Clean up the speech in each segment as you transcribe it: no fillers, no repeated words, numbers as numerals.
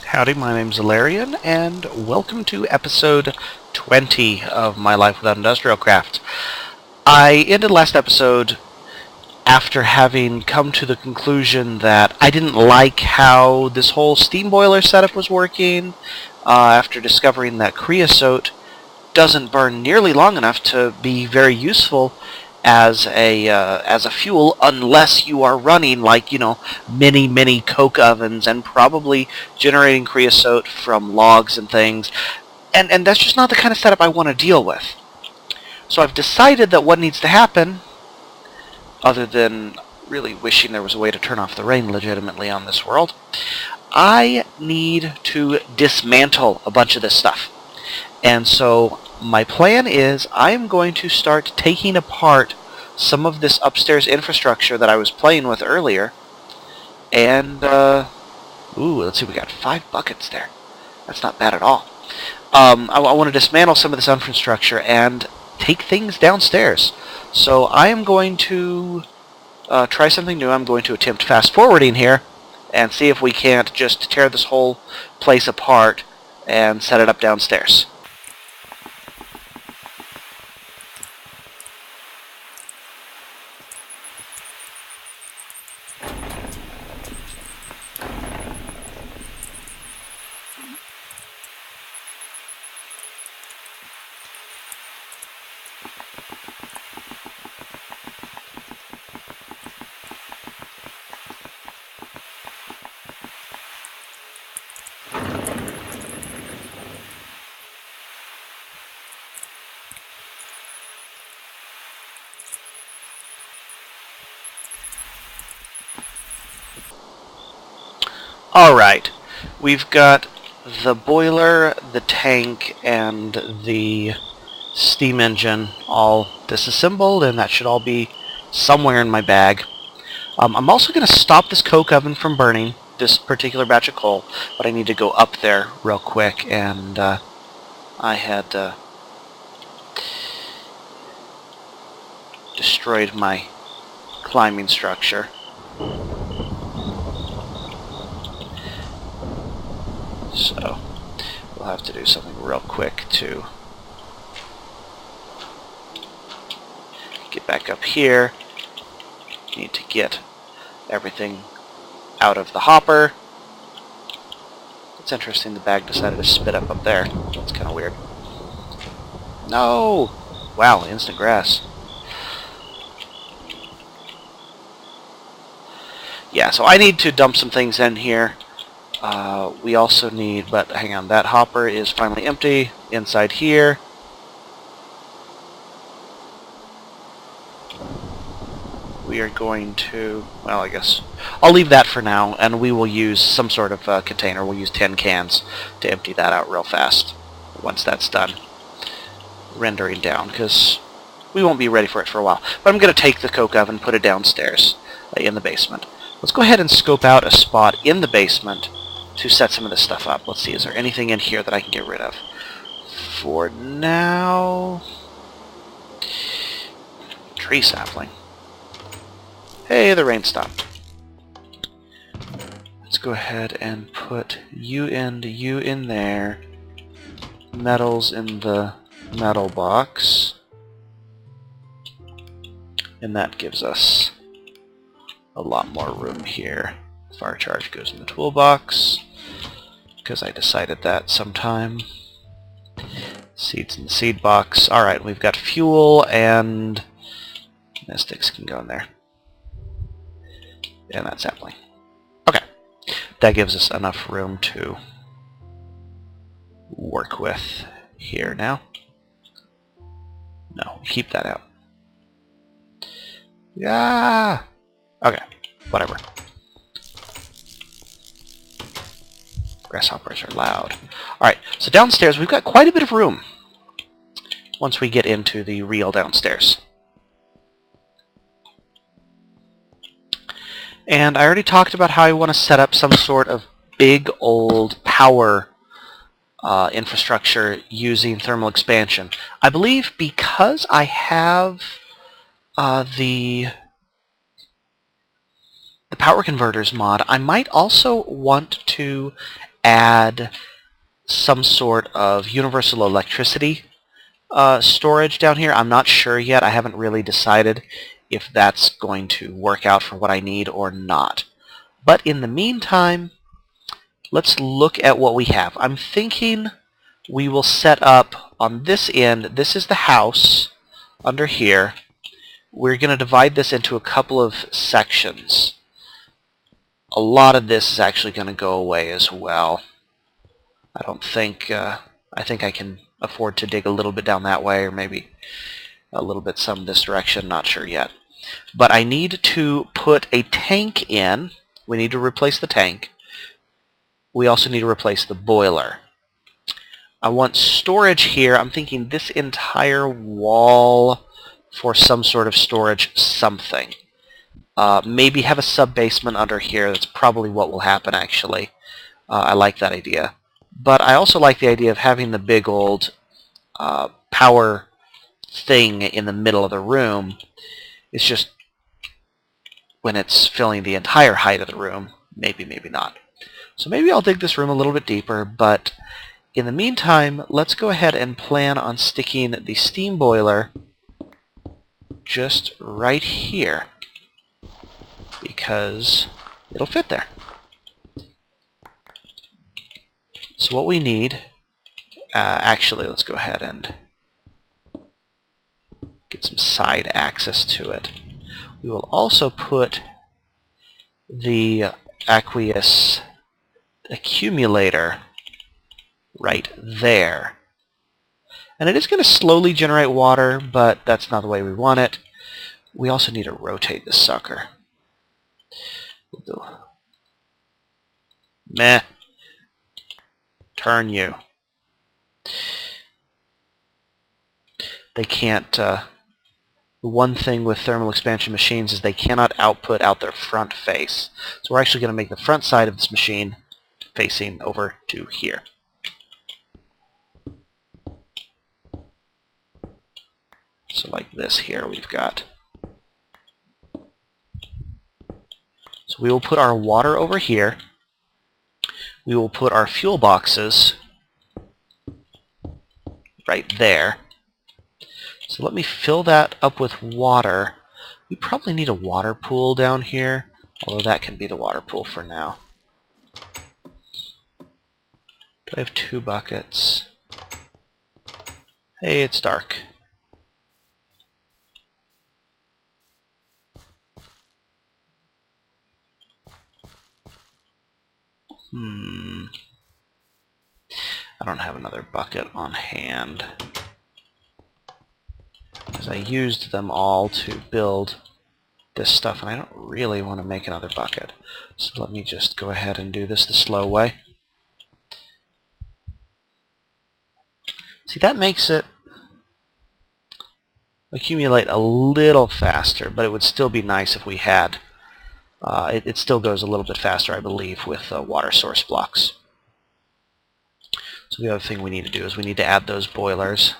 Howdy, my name's Allaryin, and welcome to episode 20 of My Life Without Industrial Craft. I ended last episode after having come to the conclusion that I didn't like how this whole steam boiler setup was working, after discovering that creosote doesn't burn nearly long enough to be very useful as a fuel unless you are running many coke ovens and probably generating creosote from logs and things, and that's just not the kind of setup I want to deal with. So I've decided that what needs to happen, other than really wishing there was a way to turn off the rain legitimately on this world, I need to dismantle a bunch of this stuff. And so my plan is I am going to start taking apart some of this upstairs infrastructure that I was playing with earlier. And, let's see, we got 5 buckets there. That's not bad at all. I want to dismantle some of this infrastructure and take things downstairs. So I am going to try something new. I'm going to attempt fast forwarding here and see if we can't just tear this whole place apart and set it up downstairs. Alright, we've got the boiler, the tank, and the steam engine all disassembled, and that should all be somewhere in my bag. I'm also going to stop this coke oven from burning, this particular batch of coal, but I need to go up there real quick, and I had destroyed my climbing structure. So we'll have to do something real quick to get back up here. Need to get everything out of the hopper. It's interesting the bag decided to spit up there. That's kind of weird. No! Wow, instant grass. Yeah, so I need to dump some things in here. We also need, but hang on, that hopper is finally empty inside here. We are going to, well, I guess I'll leave that for now, and we will use some sort of container. We'll use 10 cans to empty that out real fast once that's done rendering down, because we won't be ready for it for a while. But I'm going to take the coke oven, put it downstairs in the basement. Let's go ahead and scope out a spot in the basement to set some of this stuff up. Let's see, is there anything in here that I can get rid of? For now... tree sapling. Hey, the rain stopped. Let's go ahead and put you in there. Metals in the metal box. And that gives us a lot more room here. Fire charge goes in the toolbox, because I decided that sometime. Seeds in the seed box. Alright, we've got fuel, and mystics can go in there. And that sapling. Okay. That gives us enough room to work with here now. No, keep that out. Yeah. Okay, whatever. Grasshoppers are loud. Alright, so downstairs we've got quite a bit of room once we get into the real downstairs. And I already talked about how I want to set up some sort of big old power infrastructure using thermal expansion. I believe because I have the power converters mod, I might also want to add some sort of universal electricity storage down here. I'm not sure yet. I haven't really decided if that's going to work out for what I need or not. But in the meantime, let's look at what we have. I'm thinking we will set up on this end. This is the house under here. We're going to divide this into a couple of sections. A lot of this is actually going to go away as well. I don't think, I think I can afford to dig a little bit down that way, or maybe a little bit some this direction, not sure yet. But I need to put a tank in. We need to replace the tank. We also need to replace the boiler. I want storage here. I'm thinking this entire wall for some sort of storage something. Maybe have a sub-basement under here. That's probably what will happen, actually. I like that idea. But I also like the idea of having the big old power thing in the middle of the room. It's just when it's filling the entire height of the room, maybe, maybe not. So maybe I'll dig this room a little bit deeper, but in the meantime, let's go ahead and plan on sticking the steam boiler just right here, because it'll fit there. So what we need, actually, let's go ahead and get some side access to it. We will also put the aqueous accumulator right there. And it is going to slowly generate water, but that's not the way we want it. We also need to rotate this sucker. We'll do. Meh. Turn you. They can't... the one thing with thermal expansion machines is they cannot output out their front face. So we're actually going to make the front side of this machine facing over to here. So like this here we've got. So we will put our water over here. We will put our fuel boxes right there. So let me fill that up with water. We probably need a water pool down here, although that can be the water pool for now. Do I have 2 buckets? Hey, it's dark. I don't have another bucket on hand, because I used them all to build this stuff, and I don't really want to make another bucket. So let me just go ahead and do this the slow way. See, that makes it accumulate a little faster, but it would still be nice if we had... it still goes a little bit faster, I believe, with water source blocks. So the other thing we need to do is we need to add those boilers.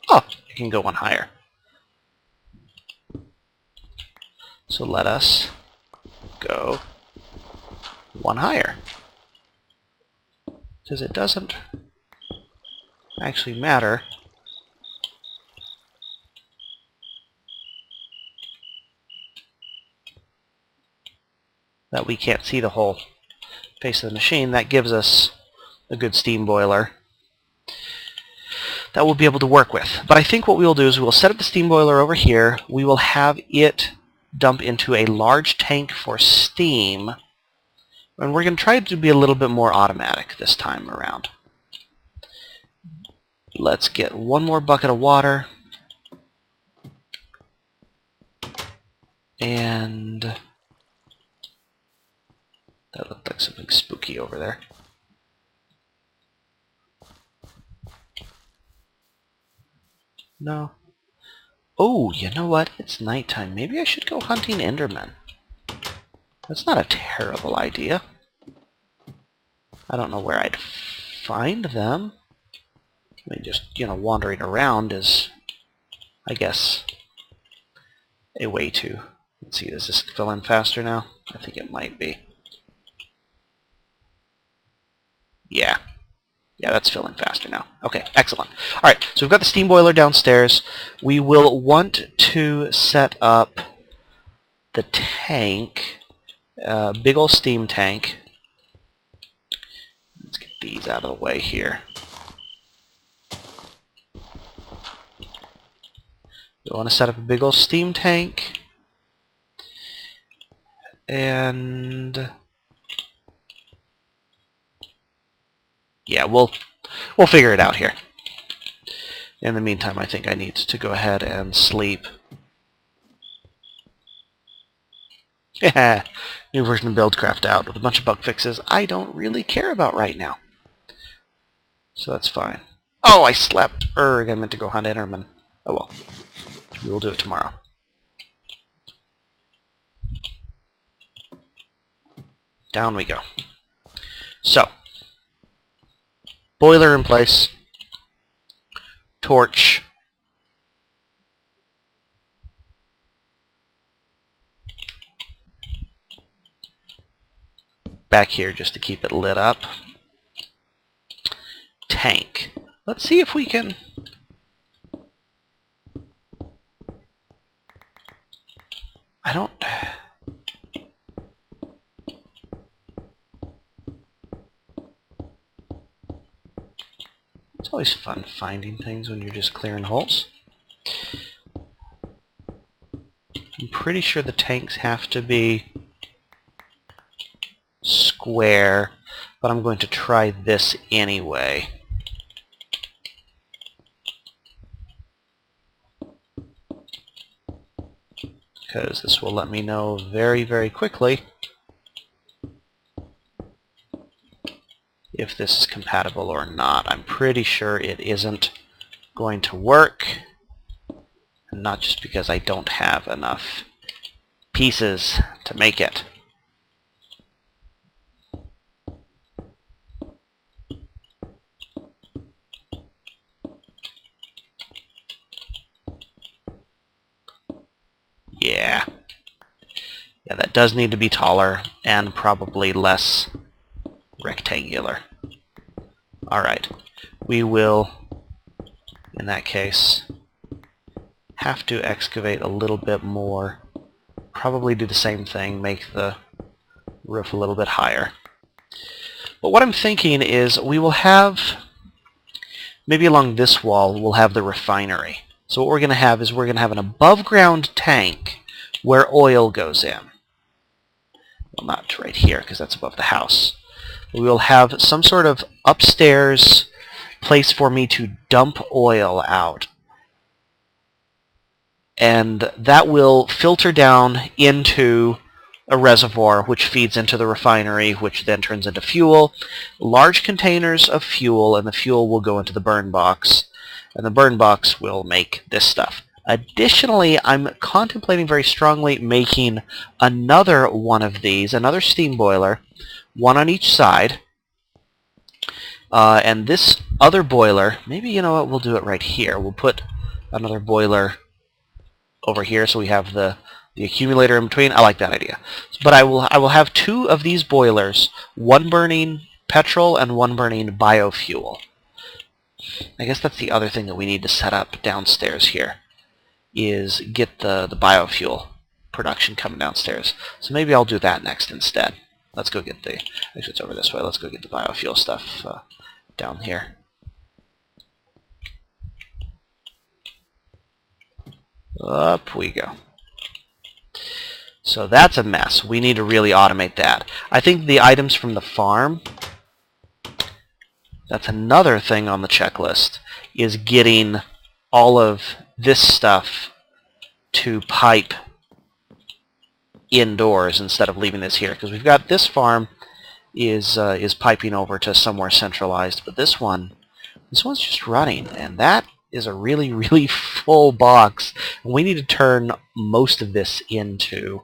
Oh, it can go one higher. So let us go one higher. Because it doesn't actually matter that we can't see the whole face of the machine. That gives us a good steam boiler that we'll be able to work with. But I think what we will do is we will set up the steam boiler over here. We will have it dump into a large tank for steam, and we're going to try to be a little bit more automatic this time around. Let's get one more bucket of water, and that looked like something spooky over there. No. Oh, you know what? It's nighttime. Maybe I should go hunting Endermen. That's not a terrible idea. I don't know where I'd find them. I mean, just, wandering around is, I guess, a way to... Let's see, does this fill in faster now? I think it might be. Yeah. Yeah, that's filling faster now. Okay, excellent. All right, so we've got the steam boiler downstairs. We will want to set up the tank, big old steam tank. Let's get these out of the way here. We want to set up a big old steam tank. And yeah, we'll figure it out here. In the meantime, I think I need to go ahead and sleep. Yeah, new version of Buildcraft out with a bunch of bug fixes I don't really care about right now. So that's fine. Oh, I slept. I meant to go hunt Enderman. Oh well. We will do it tomorrow. Down we go. So, boiler in place. Torch. Back here just to keep it lit up. Tank. Let's see if we can... I don't... It's always fun finding things when you're just clearing holes. I'm pretty sure the tanks have to be square, but I'm going to try this anyway. Because this will let me know very, very quickly if this is compatible or not. I'm pretty sure it isn't going to work, and not just because I don't have enough pieces to make it. Yeah. Yeah, that does need to be taller and probably less rectangular. Alright. We will, in that case, have to excavate a little bit more. Probably do the same thing, make the roof a little bit higher. But what I'm thinking is we will have, maybe along this wall, we'll have the refinery. So what we're going to have is we're going to have an above-ground tank where oil goes in. Well, not right here, because that's above the house. We will have some sort of upstairs place for me to dump oil out. And that will filter down into a reservoir, which feeds into the refinery, which then turns into fuel. Large containers of fuel, and the fuel will go into the burn box. And the burn box will make this stuff. Additionally, I'm contemplating very strongly making another one of these, another steam boiler, one on each side. And this other boiler, maybe, you know what, we'll do it right here. We'll put another boiler over here so we have the accumulator in between. I like that idea. But I will have two of these boilers, one burning petrol and one burning biofuel. I guess that's the other thing that we need to set up downstairs here, is get the biofuel production coming downstairs. So maybe I'll do that next instead. Let's go get the... Actually, it's over this way. Let's go get the biofuel stuff down here. Up we go. So that's a mess. We need to really automate that. I think the items from the farm, that's another thing on the checklist, is getting all of this stuff to pipe indoors instead of leaving this here. Because we've got this farm is piping over to somewhere centralized, but this one's just running, and that is a really, really full box. And we need to turn most of this into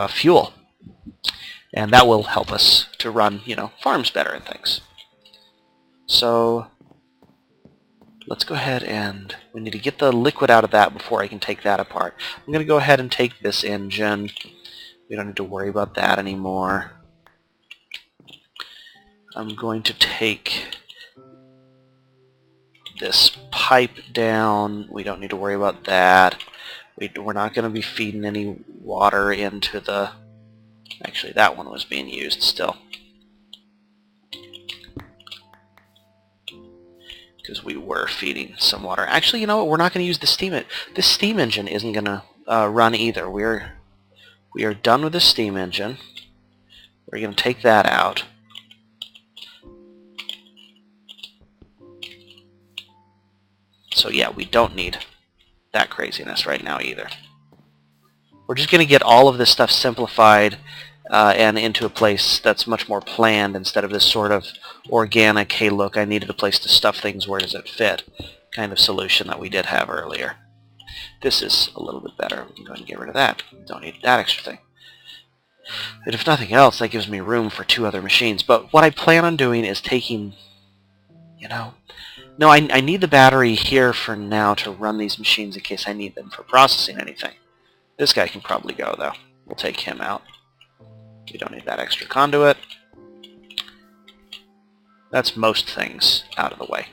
fuel, and that will help us to run, farms better and things. So let's go ahead and we need to get the liquid out of that before I can take that apart. I'm going to go ahead and take this engine. We don't need to worry about that anymore. I'm going to take this pipe down. We don't need to worry about that. We're not going to be feeding any water into the... Actually, that one was being used still. Because we were feeding some water. Actually, you know what? We're not going to use the steam... This steam engine isn't going to run either. We are done with the steam engine. We're going to take that out. So yeah, we don't need that craziness right now either. We're just going to get all of this stuff simplified and into a place that's much more planned instead of this sort of organic, hey look, I needed a place to stuff things, where does it fit kind of solution that we did have earlier. This is a little bit better. We can go ahead and get rid of that. Don't need that extra thing. And if nothing else, that gives me room for 2 other machines. But what I plan on doing is taking, you know... No, I need the battery here for now to run these machines in case I need them for processing anything. This guy can probably go, though. We'll take him out. We don't need that extra conduit. That's most things out of the way.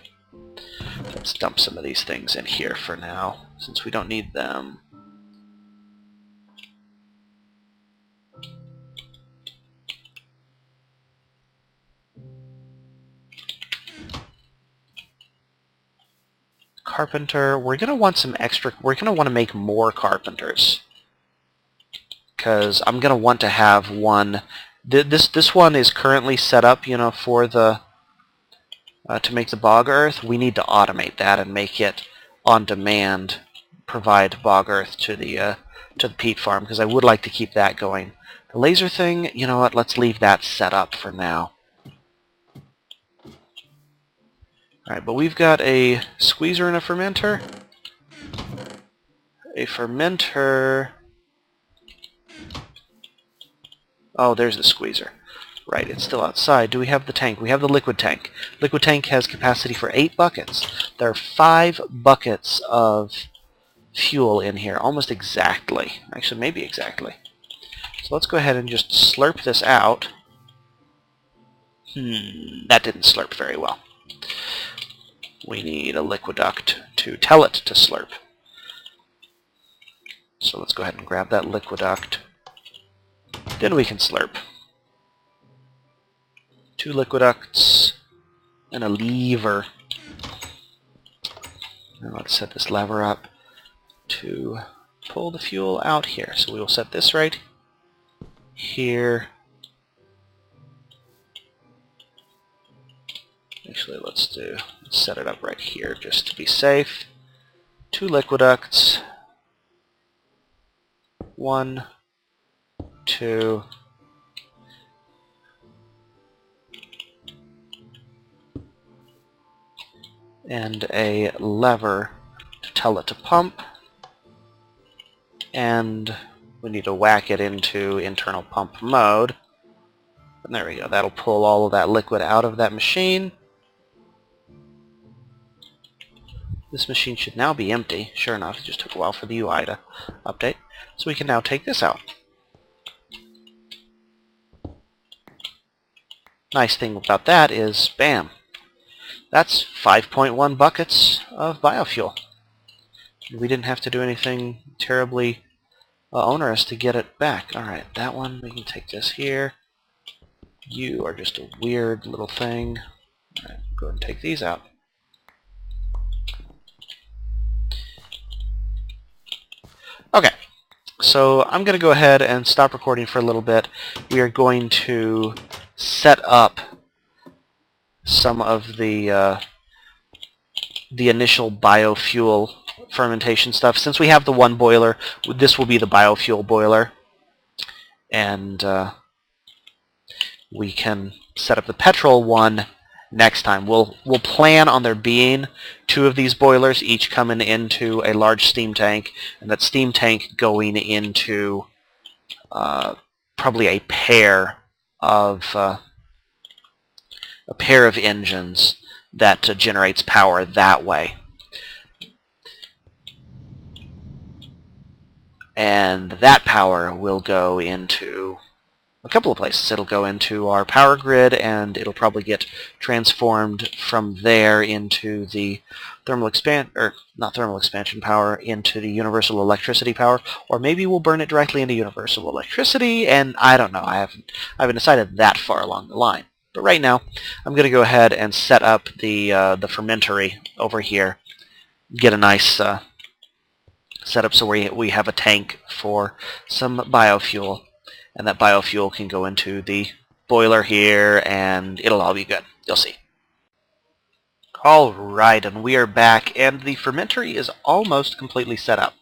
Let's dump some of these things in here for now, since we don't need them. Carpenter, we're going to want some extra... We're going to want to make more carpenters. Because I'm going to want to have one... This one is currently set up, you know, for the... to make the bog earth. We need to automate that and make it on demand, provide bog earth to the peat farm, because I would like to keep that going. The laser thing, you know what, let's leave that set up for now. Alright, but we've got a squeezer and a fermenter. A fermenter... Oh, there's the squeezer. Right, it's still outside. Do we have the tank? We have the liquid tank. Liquid tank has capacity for 8 buckets. There are 5 buckets of fuel in here, almost exactly. Actually, maybe exactly. So let's go ahead and just slurp this out. That didn't slurp very well. We need a liquiduct to tell it to slurp. So let's go ahead and grab that liquiduct. Then we can slurp. 2 liquiducts and a lever. And let's set this lever up to pull the fuel out here. So we will set this right here. Actually, let's set it up right here just to be safe. 2 liquiducts. 1, 2. And a lever to tell it to pump. And we need to whack it into internal pump mode. And there we go. That'll pull all of that liquid out of that machine. This machine should now be empty. Sure enough, it just took a while for the UI to update. So we can now take this out. Nice thing about that is, bam, that's 5.1 buckets of biofuel. We didn't have to do anything terribly onerous to get it back. Alright, that one, we can take this here. You are just a weird little thing. Alright, go ahead and take these out. Okay, so I'm going to go ahead and stop recording for a little bit. We are going to set up some of the initial biofuel fermentation stuff. Since we have the one boiler, this will be the biofuel boiler. And we can set up the petrol one next time. We'll plan on there being 2 of these boilers, each coming into a large steam tank, and that steam tank going into probably a pair of engines that generates power that way. And that power will go into a couple of places. It'll go into our power grid, and it'll probably get transformed from there into the not thermal expansion power, into the universal electricity power, or maybe we'll burn it directly into universal electricity, and I don't know. I haven't decided that far along the line. But right now, I'm going to go ahead and set up the fermentory over here. Get a nice setup so we have a tank for some biofuel, and that biofuel can go into the boiler here, and it'll all be good. You'll see. Alright, and we are back, and the fermentory is almost completely set up.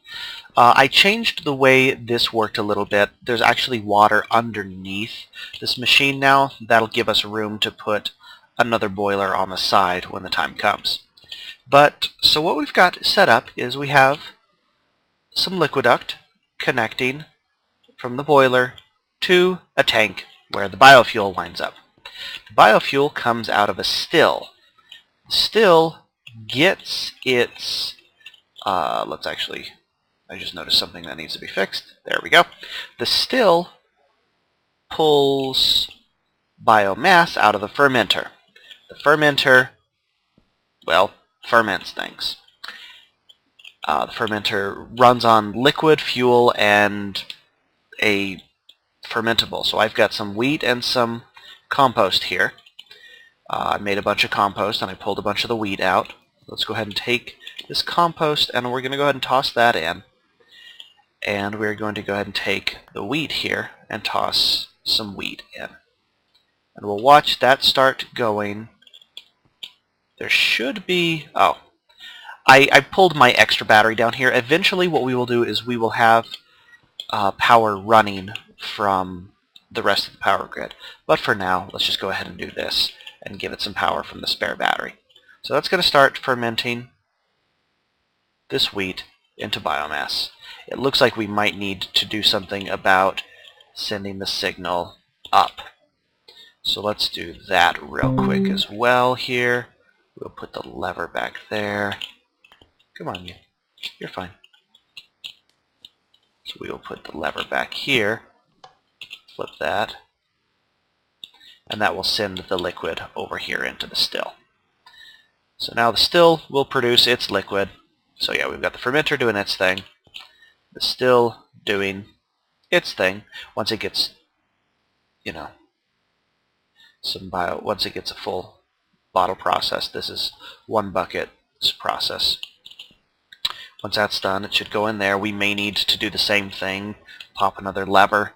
I changed the way this worked a little bit. There's actually water underneath this machine now. That'll give us room to put another boiler on the side when the time comes. But, so what we've got set up is we have some liquiduct connecting from the boiler to a tank where the biofuel winds up. The biofuel comes out of a still. The still gets its, let's actually, I just noticed something that needs to be fixed. There we go. The still pulls biomass out of the fermenter. The fermenter, well, ferments things. The fermenter runs on liquid fuel and a fermentable. So I've got some wheat and some compost here. I made a bunch of compost and I pulled a bunch of the wheat out. Let's go ahead and take this compost and we're going to go ahead and toss that in. And we're going to go ahead and take the wheat here and toss some wheat in. And we'll watch that start going. There should be... oh. I pulled my extra battery down here. Eventually what we will do is we will have power running from the rest of the power grid. But for now, let's just go ahead and do this and give it some power from the spare battery. So that's going to start fermenting this wheat into biomass. It looks like we might need to do something about sending the signal up. So let's do that real quick as well here. We'll put the lever back there. Come on, you're fine. So we will put the lever back here, flip that, and that will send the liquid over here into the still. So now the still will produce its liquid. So yeah, we've got the fermenter doing its thing, the still doing its thing. Once it gets, you know, once it gets a full bottle process, this is one bucket's process. Once that's done, it should go in there. We may need to do the same thing, pop another lever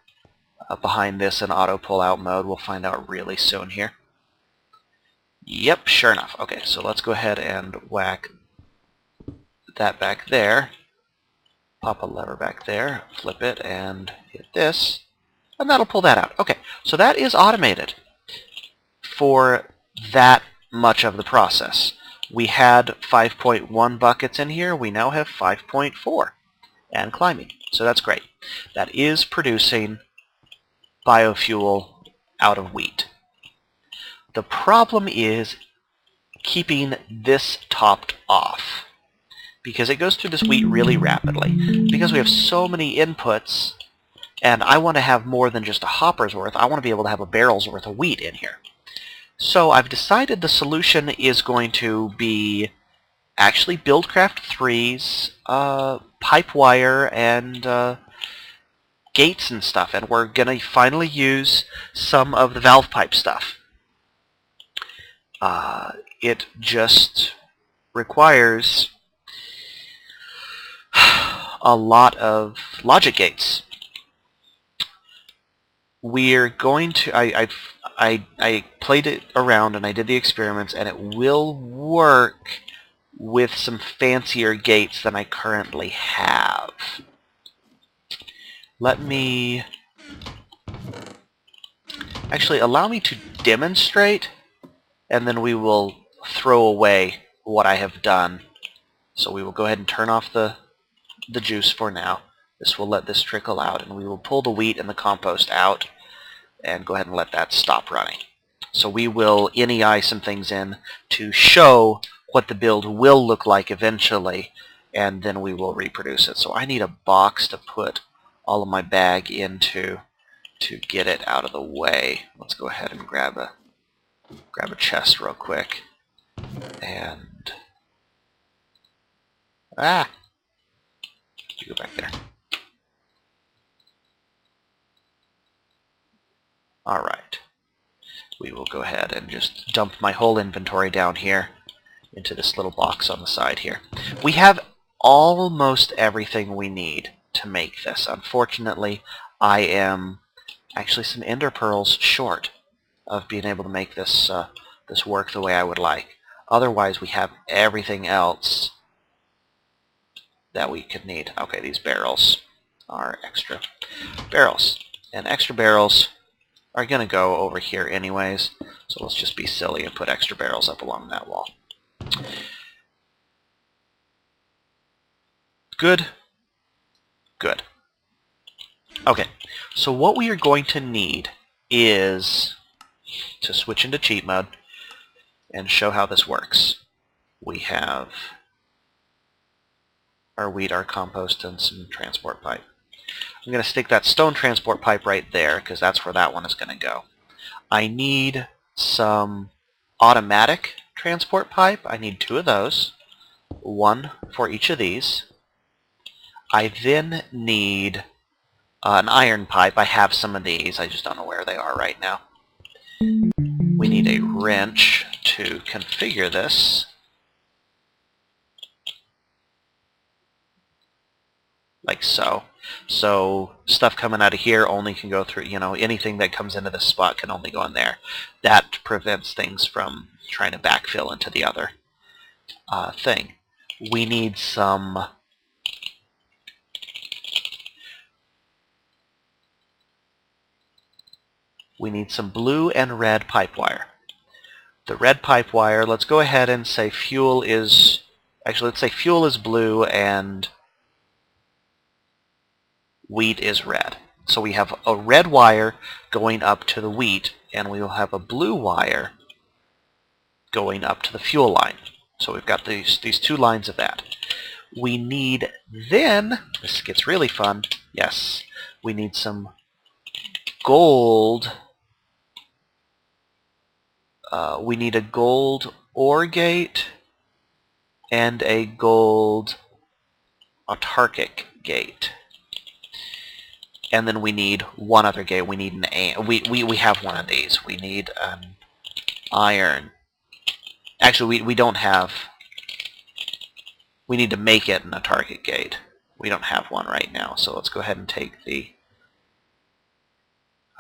behind this in auto pull-out mode. We'll find out really soon here. Yep, sure enough. Okay, so let's go ahead and whack that back there. Pop a lever back there, flip it, and hit this, and that'll pull that out. Okay, so that is automated for that much of the process. We had 5.1 buckets in here. We now have 5.4 and climbing. So that's great. That is producing biofuel out of wheat. The problem is keeping this topped off, because it goes through this wheat really rapidly. Because we have so many inputs, and I want to have more than just a hopper's worth. I want to be able to have a barrel's worth of wheat in here. So I've decided the solution is going to be actually Buildcraft 3's pipe wire and gates and stuff, and we're going to finally use some of the valve pipe stuff. It just requires a lot of logic gates. We're going to... I played it around and I did the experiments, and it will work with some fancier gates than I currently have. Let me... actually, allow me to demonstrate, and then we will throw away what I have done. So we will go ahead and turn off the juice for now. This will let this trickle out, and we will pull the wheat and the compost out and go ahead and let that stop running. So we will NEI some things in to show what the build will look like eventually, and then we will reproduce it. So I need a box to put all of my bag into to get it out of the way. Let's go ahead and grab a chest real quick. And you go back there. Alright. We will go ahead and just dump my whole inventory down here into this little box on the side here. We have almost everything we need to make this. Unfortunately, I am actually some ender pearls short of being able to make this this work the way I would like. Otherwise, we have everything else that we could need. Okay, these barrels are extra barrels. And extra barrels are going to go over here anyways, so let's just be silly and put extra barrels up along that wall. Good. Good. Okay, so what we are going to need is to switch into cheat mode and show how this works. We have our wheat, our compost, and some transport pipe. I'm going to stick that stone transport pipe right there because that's where that one is going to go. I need some automatic transport pipe. I need 2 of those, 1 for each of these. I then need an iron pipe. I have some of these. I just don't know where they are right now. We need a wrench to configure this. Like so. So stuff coming out of here only can go through, you know, anything that comes into this spot can only go in there. That prevents things from trying to backfill into the other thing. We need some blue and red pipe wire. The red pipe wire, let's go ahead and say fuel is, actually let's say fuel is blue and wheat is red. So we have a red wire going up to the wheat, and we will have a blue wire going up to the fuel line. So we've got these 2 lines of that. We need then, this gets really fun, yes, we need some gold. We need a gold OR gate and a gold autarkic gate. And then we need one other gate. We need an we have one of these. We need an iron. Actually, we don't have. We need to make it an autarkic gate. We don't have one right now, so let's go ahead and take the.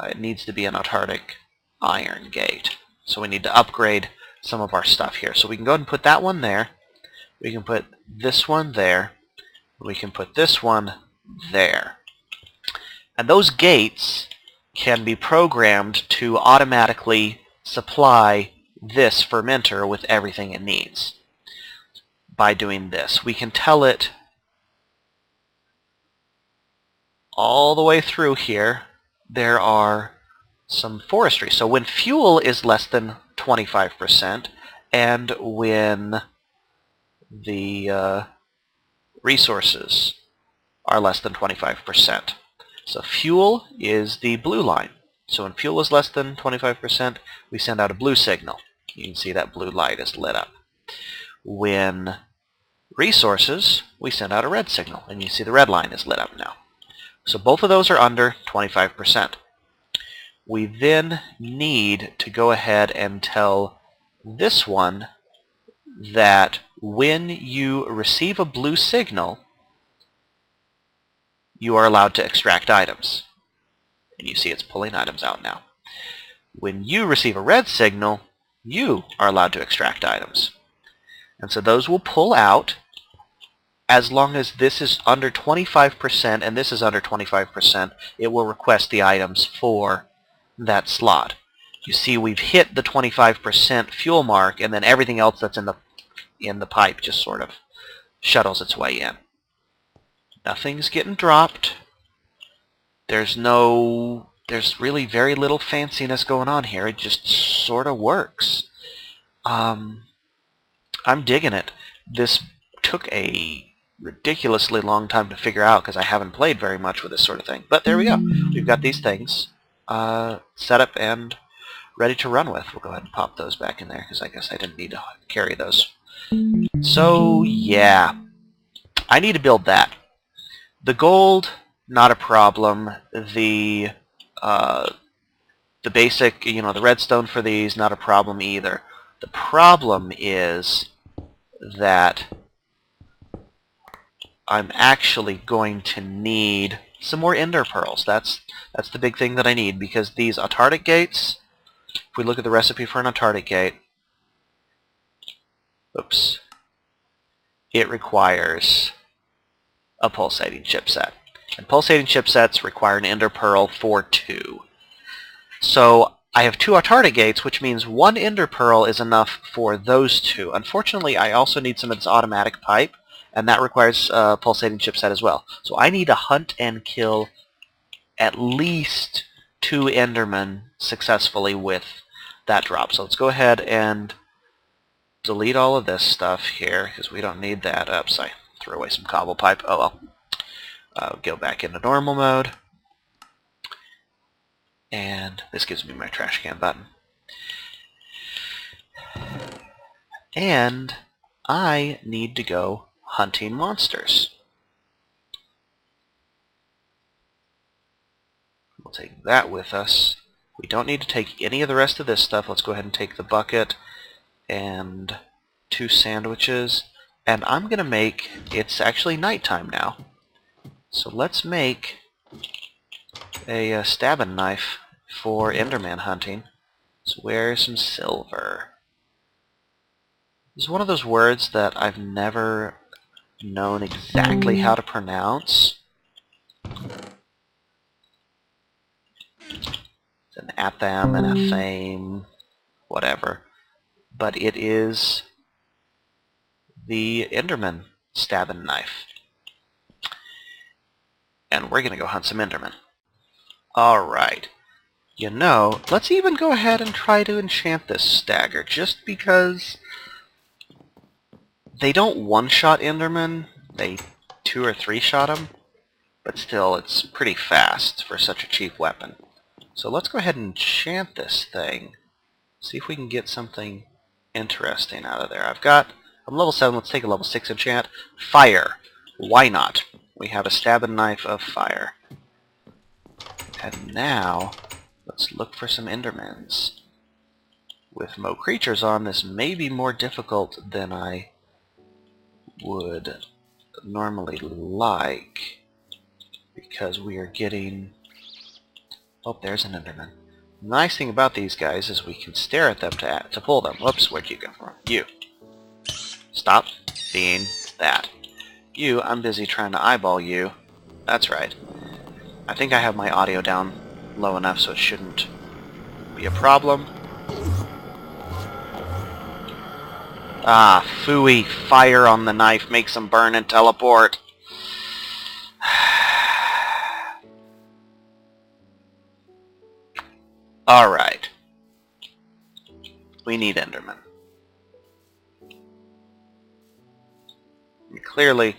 It needs to be an autarkic iron gate. So we need to upgrade some of our stuff here. So we can go ahead and put that one there. We can put this one there. We can put this one there. And those gates can be programmed to automatically supply this fermenter with everything it needs. By doing this, we can tell it all the way through here there are some forestry. So when fuel is less than 25% and when the resources are less than 25%. So fuel is the blue line. So when fuel is less than 25%, we send out a blue signal. You can see that blue light is lit up. When resources, we send out a red signal, and you see the red line is lit up now. So both of those are under 25%. We then need to go ahead and tell this one that when you receive a blue signal, you are allowed to extract items. And you see it's pulling items out now. When you receive a red signal, you are allowed to extract items. And so those will pull out as long as this is under 25% and this is under 25%, it will request the items for that slot. You see we've hit the 25% fuel mark, and then everything else that's in the pipe just sort of shuttles its way in. Nothing's getting dropped. There's really very little fanciness going on here. It just sort of works. I'm digging it. This took a ridiculously long time to figure out because I haven't played very much with this sort of thing. But there we go. We've got these things set up and ready to run with. We'll go ahead and pop those back in there because I guess I didn't need to carry those. So yeah, I need to build that. The gold, not a problem. The basic, the redstone for these, not a problem either. The problem is that I'm actually going to need some more ender pearls. That's the big thing that I need, because these autardic gates, if we look at the recipe for an autardic gate, oops, it requires a pulsating chipset. And pulsating chipsets require an ender pearl for 2. So I have 2 autardic gates, which means 1 ender pearl is enough for those 2. Unfortunately, I also need some of this automatic pipe, and that requires a pulsating chipset as well. So I need to hunt and kill at least 2 endermen successfully with that drop. So let's go ahead and delete all of this stuff here, because we don't need that. Oops, I threw away some cobble pipe. Oh well. Go back into normal mode. And this gives me my trash can button. And I need to go hunting monsters. We'll take that with us. We don't need to take any of the rest of this stuff. Let's go ahead and take the bucket and 2 sandwiches. And I'm going to make, it's actually nighttime now, so let's make a stabbing knife for Enderman hunting. So where's some silver? This is one of those words that I've never known exactly how to pronounce. It's an atham and a thame, whatever. But it is the Enderman stabbing knife. And we're going to go hunt some Endermen. Alright. Let's even go ahead and try to enchant this stagger, just because they don't one-shot Endermen, they 2 or 3-shot them, but still, it's pretty fast for such a cheap weapon. So let's go ahead and enchant this thing, see if we can get something interesting out of there. I'm level 7, let's take a level 6 enchant. Fire. Why not? We have a stabbing knife of fire. And now, let's look for some Endermans. With Mo creatures on, this may be more difficult than I would normally like, because we are getting... Oh, there's an Enderman. The nice thing about these guys is we can stare at them to pull them. Whoops, where'd you go from? You. Stop being that. You, I'm busy trying to eyeball you. That's right. I think I have my audio down low enough so it shouldn't be a problem. Ah, phooey. Fire on the knife makes them burn and teleport. Alright. We need Enderman. And clearly,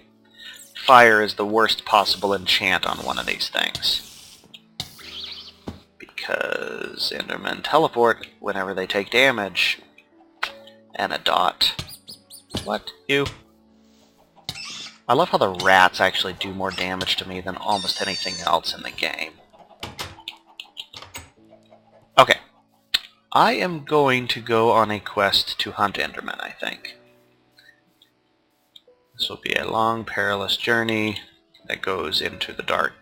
fire is the worst possible enchant on one of these things. Because Endermen teleport whenever they take damage. And a dot. What? You? I love how the rats actually do more damage to me than almost anything else in the game. Okay. I am going to go on a quest to hunt Endermen, I think. This will be a long, perilous journey that goes into the dark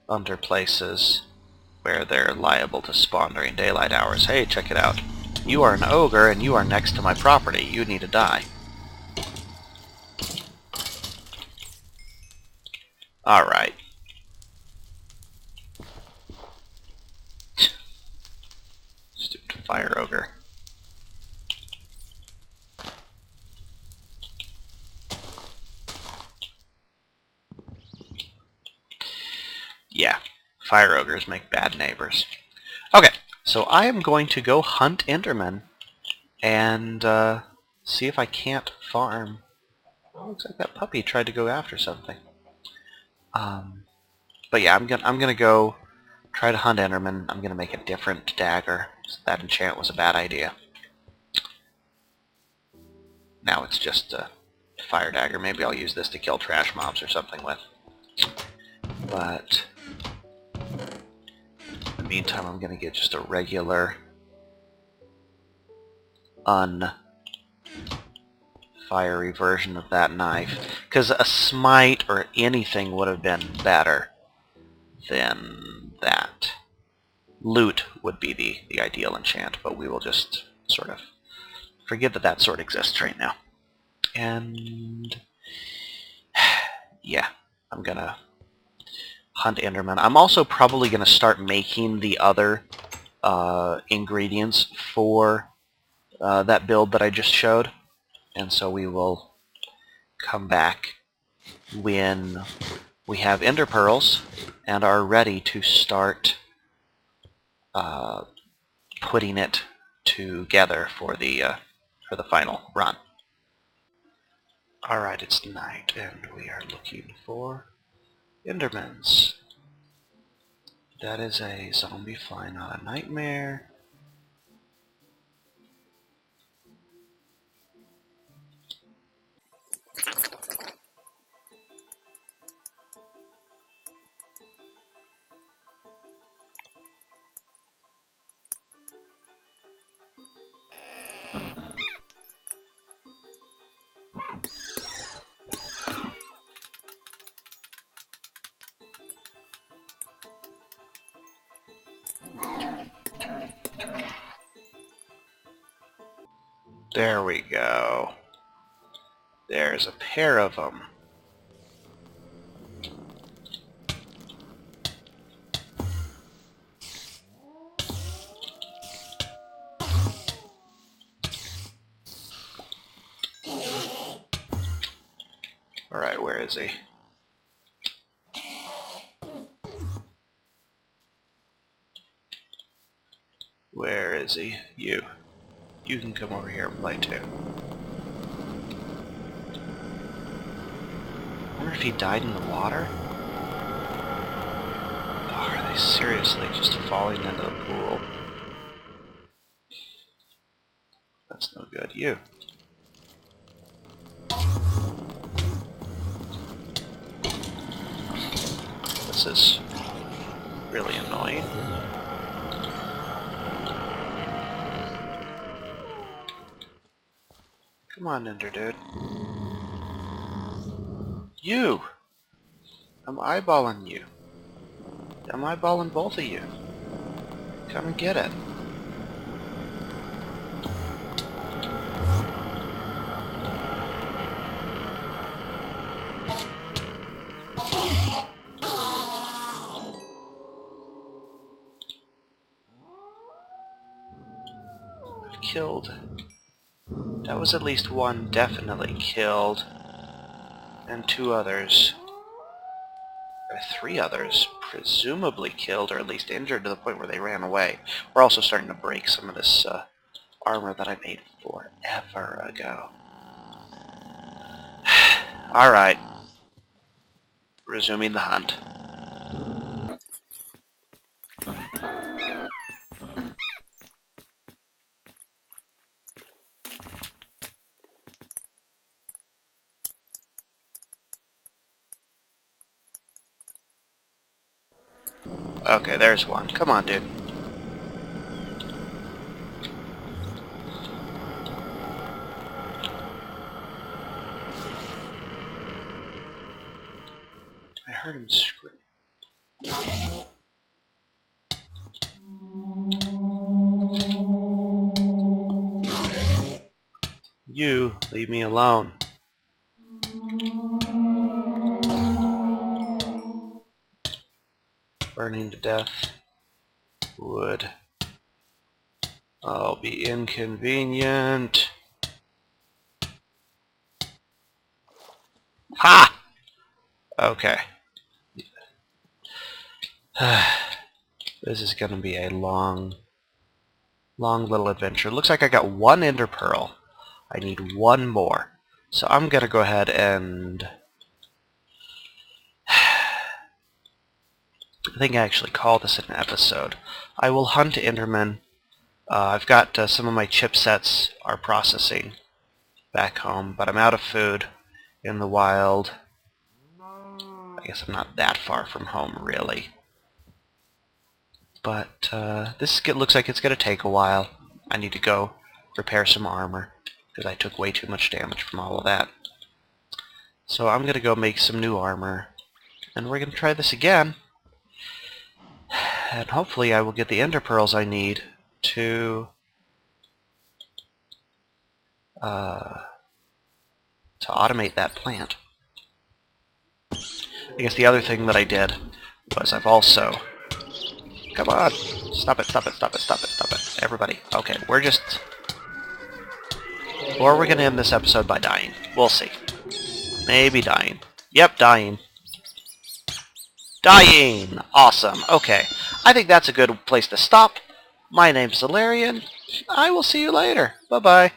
under places where they're liable to spawn during daylight hours. Hey, check it out. You are an ogre, and you are next to my property. You need to die. Alright. Stupid fire ogre. Yeah, fire ogres make bad neighbors. Okay, so I am going to go hunt Endermen and see if I can't farm Looks like that puppy tried to go after something. But yeah, I'm gonna go try to hunt Enderman. I'm gonna make a different dagger. So that enchant was a bad idea. Now it's just a fire dagger. Maybe I'll use this to kill trash mobs or something with. But in the meantime, I'm gonna get just a regular fiery version of that knife, because a smite or anything would have been better than that. Loot would be the ideal enchant, but we will just sort of forget that that sword exists right now. And yeah, I'm gonna hunt Enderman. I'm also probably gonna start making the other ingredients for that build that I just showed, and so we will come back when we have ender pearls and are ready to start putting it together for the final run. Alright, it's night and we are looking for endermans. That is a zombie fly, not a nightmare. There we go. There's a pair of them. Alright, where is he? Where is he? You. You can come over here and play too. I wonder if he died in the water? Oh, are they seriously just falling into the pool? That's no good. You. This is really annoying. Come on, Ender Dude. You! I'm eyeballing you. I'm eyeballing both of you. Come and get it. I've killed. That was at least one definitely killed. And two others. Or three others presumably killed or at least injured to the point where they ran away. We're also starting to break some of this armor that I made forever ago. Alright. Resuming the hunt. Okay, there's one. Come on, dude. I heard him scream. You, leave me alone. Burning to death would be inconvenient. Ha! Okay. This is going to be a long little adventure. Looks like I got one ender pearl. I need one more. So I'm going to go ahead and... I think I actually called this an episode. I will hunt Enderman. I've got some of my chipsets are processing back home, but I'm out of food in the wild. I guess I'm not that far from home, really. But this looks like it's going to take a while. I need to go repair some armor, because I took way too much damage from all of that. So I'm going to go make some new armor, and we're going to try this again. And hopefully I will get the ender pearls I need to automate that plant. I guess the other thing that I did was I've also... Come on! Stop it, stop it, stop it, stop it, stop it. Everybody. Okay, we're just... Or we're going to end this episode by dying. We'll see. Maybe dying. Yep, dying. Dying! Awesome. Okay. I think that's a good place to stop. My name's Allaryin. I will see you later. Bye-bye.